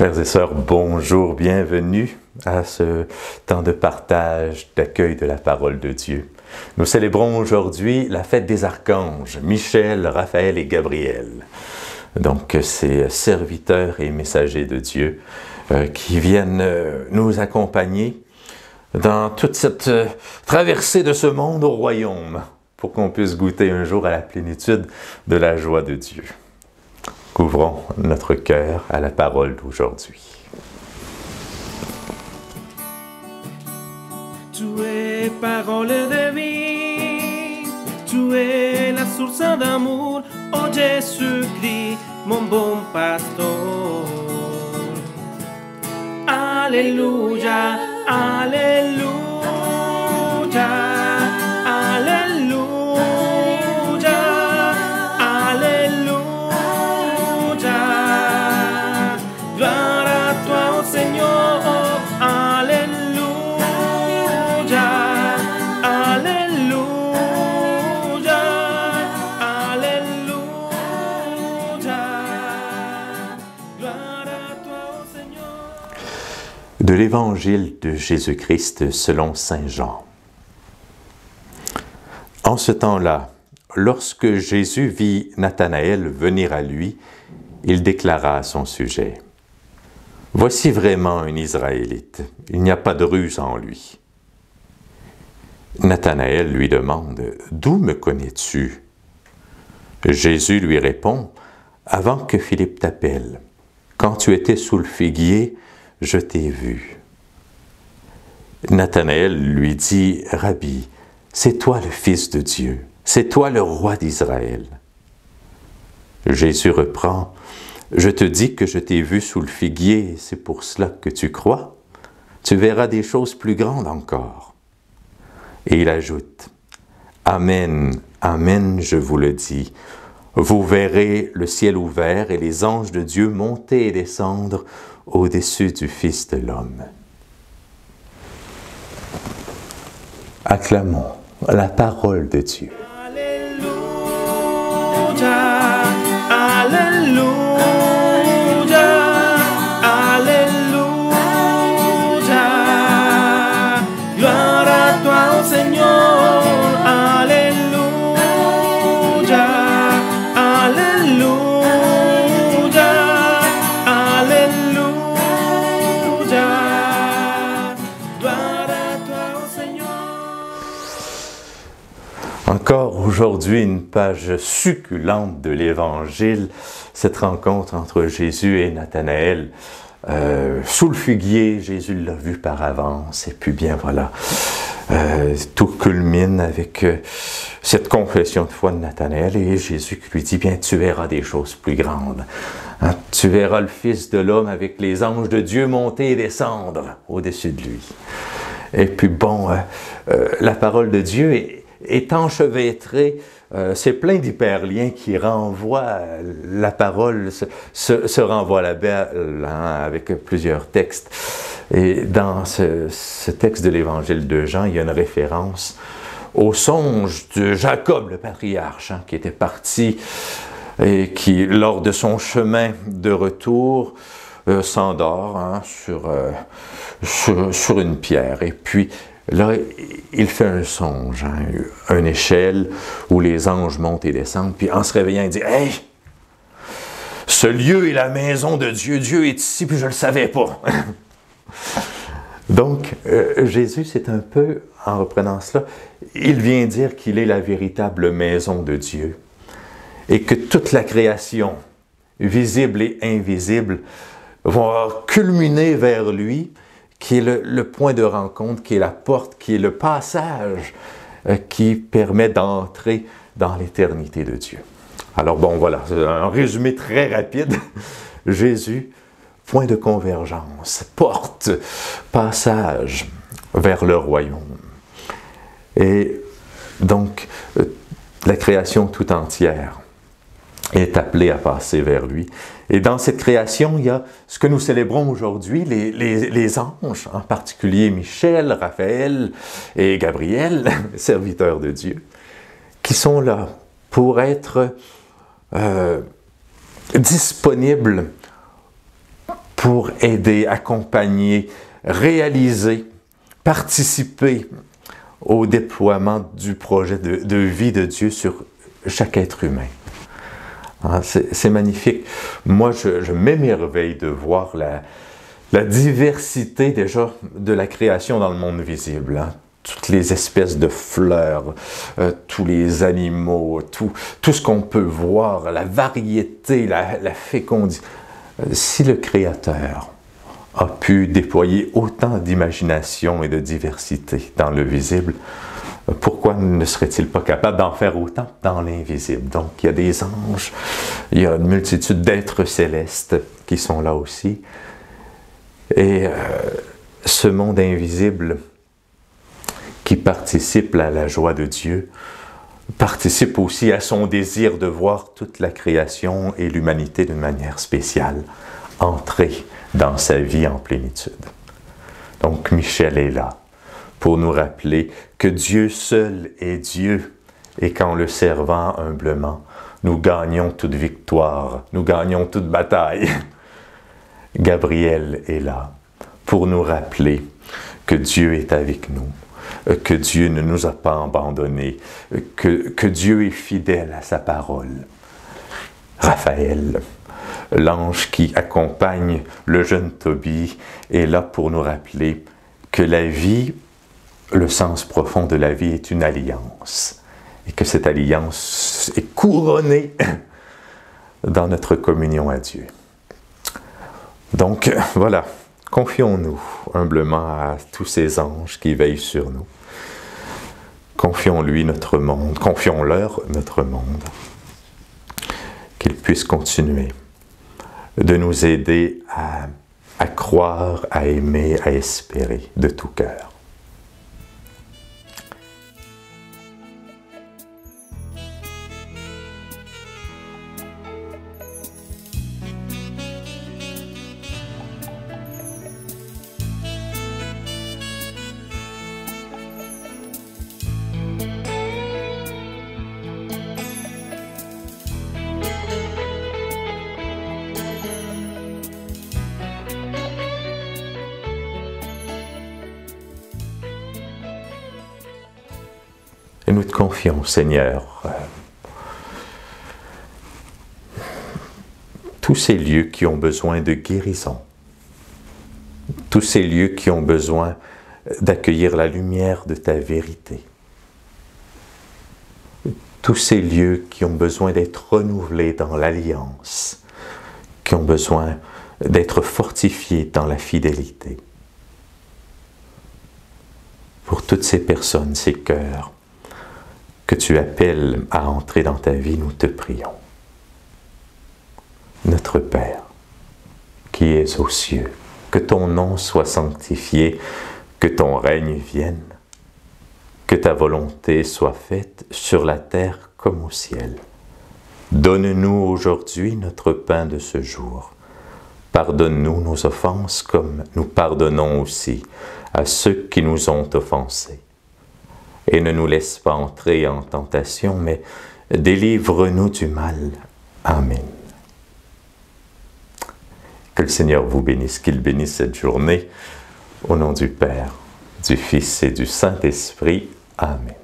Frères et sœurs, bonjour, bienvenue à ce temps de partage, d'accueil de la parole de Dieu. Nous célébrons aujourd'hui la fête des archanges, Michel, Raphaël et Gabriel. Donc, ces serviteurs et messagers de Dieu qui viennent nous accompagner dans toute cette traversée de ce monde au royaume, pour qu'on puisse goûter un jour à la plénitude de la joie de Dieu. Couvrons notre cœur à la parole d'aujourd'hui. Tu es parole de vie, tu es la source d'amour, oh Jésus-Christ, mon bon pasteur. Alléluia, alléluia, alléluia, alléluia. Gloire à toi, oh Seigneur, alléluia, alléluia, alléluia. Gloire à toi, oh Seigneur. De l'Évangile de Jésus-Christ selon saint Jean. En ce temps-là, lorsque Jésus vit Nathanaël venir à lui, il déclara à son sujet: « Voici vraiment un Israélite, il n'y a pas de ruse en lui. » Nathanaël lui demande: « D'où me connais-tu » Jésus lui répond: « Avant que Philippe t'appelle, quand tu étais sous le figuier, je t'ai vu. » Nathanaël lui dit: « Rabbi, c'est toi le Fils de Dieu, c'est toi le roi d'Israël. » Jésus reprend: « Je te dis que je t'ai vu sous le figuier, c'est pour cela que tu crois. Tu verras des choses plus grandes encore. » Et il ajoute: « Amen, amen, je vous le dis, vous verrez le ciel ouvert et les anges de Dieu monter et descendre au-dessus du Fils de l'homme. » Acclamons la parole de Dieu. Alléluia, alléluia, alléluia. Gloire à toi, oh Seigneur, alléluia, alléluia, alléluia. Gloire à toi, oh Seigneur. Encore aujourd'hui, une page succulente de l'Évangile, cette rencontre entre Jésus et Nathanaël. Sous le figuier, Jésus l'a vu par avance, et puis bien voilà, tout culmine avec cette confession de foi de Nathanaël, et Jésus qui lui dit: « Bien, tu verras des choses plus grandes. Hein, tu verras le Fils de l'homme avec les anges de Dieu monter et descendre au-dessus de lui. » Et puis bon, la parole de Dieu est enchevêtrée, c'est plein d'hyperliens qui renvoient, la parole se renvoie à la belle, hein, avec plusieurs textes. Et dans ce texte de l'Évangile de Jean, il y a une référence au songe de Jacob, le patriarche, hein, qui était parti et qui, lors de son chemin de retour, s'endort, hein, sur une pierre. Et puis, là, il fait un songe, hein, une échelle où les anges montent et descendent, puis en se réveillant, il dit: « Hey, ce lieu est la maison de Dieu, Dieu est ici, puis je ne le savais pas. » Donc, Jésus, c'est un peu, en reprenant cela, il vient dire qu'il est la véritable maison de Dieu, et que toute la création, visible et invisible, va culminer vers lui, qui est le point de rencontre, qui est la porte, qui est le passage qui permet d'entrer dans l'éternité de Dieu. Alors bon, voilà, c'est un résumé très rapide. Jésus, point de convergence, porte, passage vers le royaume. Et donc, la création tout entière est appelée à passer vers lui. Et dans cette création, il y a ce que nous célébrons aujourd'hui, les anges, en particulier Michel, Raphaël et Gabriel, serviteurs de Dieu, qui sont là pour être disponibles pour aider, accompagner, réaliser, participer au déploiement du projet de vie de Dieu sur chaque être humain. Hein, c'est magnifique. Moi, je m'émerveille de voir la diversité déjà de la création dans le monde visible. Hein. Toutes les espèces de fleurs, tous les animaux, tout ce qu'on peut voir, la variété, la fécondité. Si le Créateur a pu déployer autant d'imagination et de diversité dans le visible, pourquoi ne serait-il pas capable d'en faire autant dans l'invisible? Donc, il y a des anges, il y a une multitude d'êtres célestes qui sont là aussi. Et ce monde invisible qui participe à la joie de Dieu, participe aussi à son désir de voir toute la création et l'humanité d'une manière spéciale entrer dans sa vie en plénitude. Donc Michel est là pour nous rappeler que Dieu seul est Dieu et qu'en le servant humblement, nous gagnons toute victoire, nous gagnons toute bataille. Gabriel est là pour nous rappeler que Dieu est avec nous, que Dieu ne nous a pas abandonnés, que Dieu est fidèle à sa parole. Raphaël, l'ange qui accompagne le jeune Tobie, est là pour nous rappeler que la vie, le sens profond de la vie est une alliance, et que cette alliance est couronnée dans notre communion à Dieu. Donc, voilà, confions-nous humblement à tous ces anges qui veillent sur nous. Confions-lui notre monde, confions-leur notre monde, qu'ils puissent continuer de nous aider à croire, à aimer, à espérer de tout cœur. Et nous te confions, Seigneur, tous ces lieux qui ont besoin de guérison, tous ces lieux qui ont besoin d'accueillir la lumière de ta vérité, tous ces lieux qui ont besoin d'être renouvelés dans l'alliance, qui ont besoin d'être fortifiés dans la fidélité. Pour toutes ces personnes, ces cœurs, que tu appelles à entrer dans ta vie, nous te prions. Notre Père, qui es aux cieux, que ton nom soit sanctifié, que ton règne vienne, que ta volonté soit faite sur la terre comme au ciel. Donne-nous aujourd'hui notre pain de ce jour. Pardonne-nous nos offenses comme nous pardonnons aussi à ceux qui nous ont offensés. Et ne nous laisse pas entrer en tentation, mais délivre-nous du mal. Amen. Que le Seigneur vous bénisse, qu'il bénisse cette journée. Au nom du Père, du Fils et du Saint-Esprit. Amen.